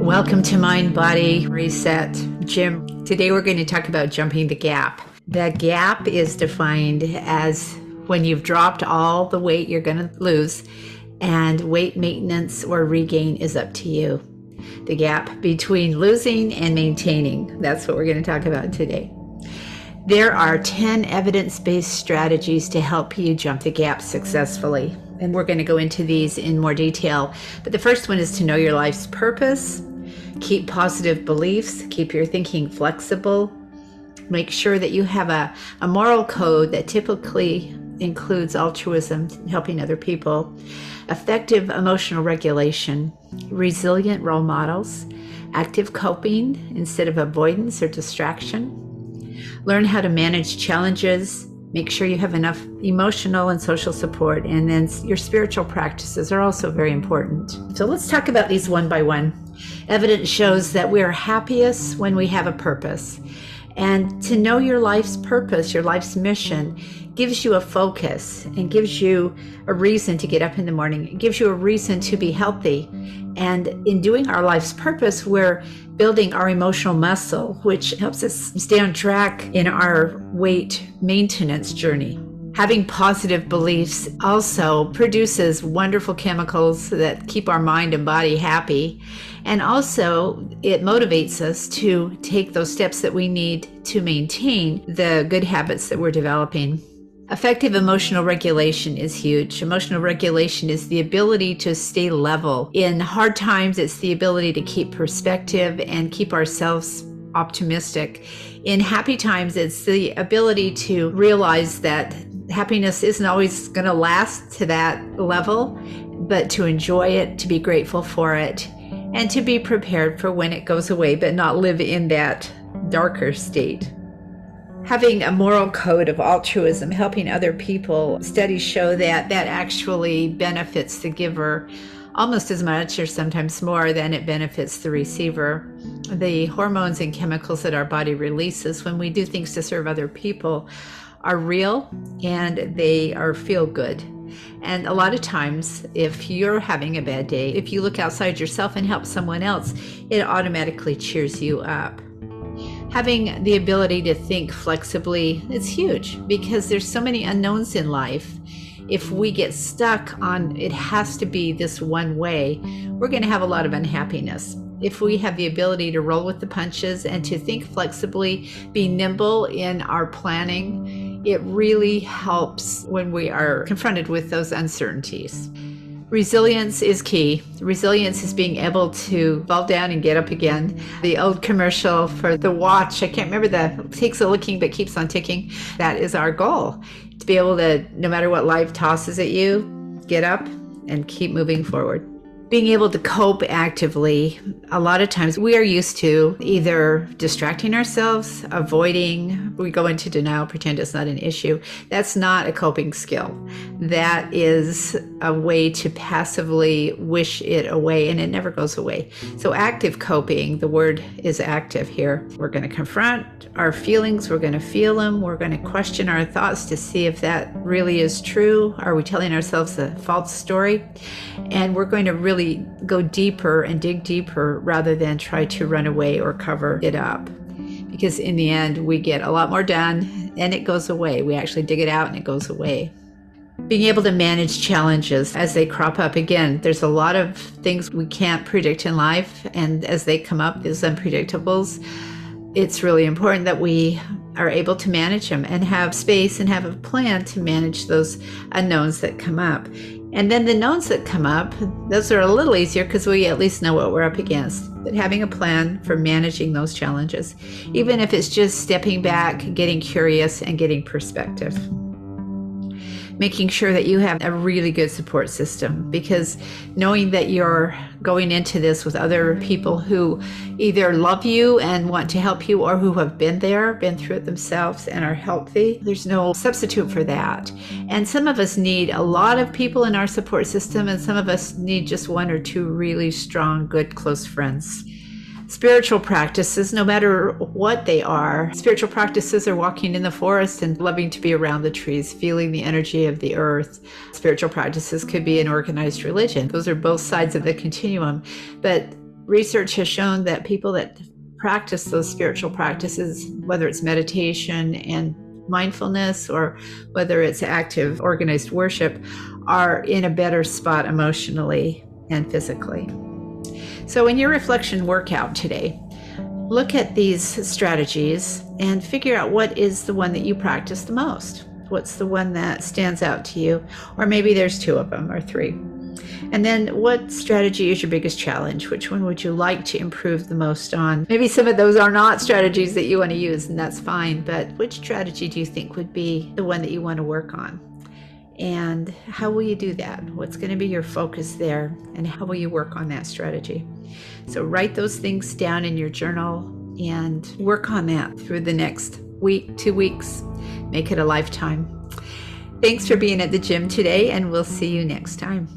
Welcome to Mind Body Reset. Jim, today we're going to talk about jumping the gap. The gap is defined as when you've dropped all the weight you're going to lose, and weight maintenance or regain is up to you. The gap between losing and maintaining, that's what we're going to talk about today. There are 10 evidence-based strategies to help you jump the gap successfully. And we're going to go into these in more detail. But the first one is to know your life's purpose, keep positive beliefs, keep your thinking flexible, make sure that you have a moral code that typically includes altruism, helping other people, effective emotional regulation, resilient role models, active coping instead of avoidance or distraction, learn how to manage challenges, make sure you have enough emotional and social support, and then your spiritual practices are also very important. So let's talk about these one by one. Evidence shows that we are happiest when we have a purpose. And to know your life's purpose, your life's mission, gives you a focus and gives you a reason to get up in the morning. It gives you a reason to be healthy. And in doing our life's purpose, we're building our emotional muscle, which helps us stay on track in our weight maintenance journey. Having positive beliefs also produces wonderful chemicals that keep our mind and body happy. And also it motivates us to take those steps that we need to maintain the good habits that we're developing. Effective emotional regulation is huge. Emotional regulation is the ability to stay level. In hard times, it's the ability to keep perspective and keep ourselves optimistic. In happy times, it's the ability to realize that happiness isn't always going to last to that level, but to enjoy it, to be grateful for it, and to be prepared for when it goes away, but not live in that darker state. Having a moral code of altruism, helping other people, studies show that that actually benefits the giver almost as much or sometimes more than it benefits the receiver. The hormones and chemicals that our body releases when we do things to serve other people are real and they are feel good. And a lot of times, if you're having a bad day, if you look outside yourself and help someone else, it automatically cheers you up. Having the ability to think flexibly is huge because there's so many unknowns in life. If we get stuck on it has to be this one way, we're going to have a lot of unhappiness. If we have the ability to roll with the punches and to think flexibly, be nimble in our planning, it really helps when we are confronted with those uncertainties. Resilience is key. Resilience is being able to fall down and get up again. The old commercial for the watch, I can't remember, takes a licking but keeps on ticking. That is our goal, to be able to, no matter what life tosses at you, get up and keep moving forward. Being able to cope actively, a lot of times we are used to either distracting ourselves, avoiding, we go into denial, pretend it's not an issue. That's not a coping skill. That is a way to passively wish it away, and it never goes away. So active coping, the word is active here. We're going to confront our feelings, we're going to feel them, we're going to question our thoughts to see if that really is true. Are we telling ourselves a false story? And we're going to really go deeper and dig deeper rather than try to run away or cover it up. Because in the end, we get a lot more done and it goes away. We actually dig it out and it goes away. Being able to manage challenges as they crop up. Again, there's a lot of things we can't predict in life, and as they come up, these unpredictables, it's really important that we are able to manage them and have space and have a plan to manage those unknowns that come up. And then the knowns that come up, those are a little easier because we at least know what we're up against. But having a plan for managing those challenges, even if it's just stepping back, getting curious, and getting perspective. Making sure that you have a really good support system, because knowing that you're going into this with other people who either love you and want to help you, or who have been there, been through it themselves and are healthy, there's no substitute for that. And some of us need a lot of people in our support system, and some of us need just one or two really strong, good, close friends. Spiritual practices, no matter what they are, spiritual practices are walking in the forest and loving to be around the trees, feeling the energy of the earth. Spiritual practices could be an organized religion. Those are both sides of the continuum. But Research has shown that people that practice those spiritual practices, whether it's meditation and mindfulness or whether it's active organized worship, are in a better spot emotionally and physically. So in your reflection workout today, look at these strategies and figure out what is the one that you practice the most. What's the one that stands out to you? Or maybe there's 2 of them or 3. And then what strategy is your biggest challenge? Which one would you like to improve the most on? Maybe some of those are not strategies that you want to use, and that's fine, but which strategy do you think would be the one that you want to work on? And how will you do that? What's going to be your focus there? And how will you work on that strategy? So write those things down in your journal and work on that through the next week, 2 weeks. Make it a lifetime. Thanks for being at the gym today, and we'll see you next time.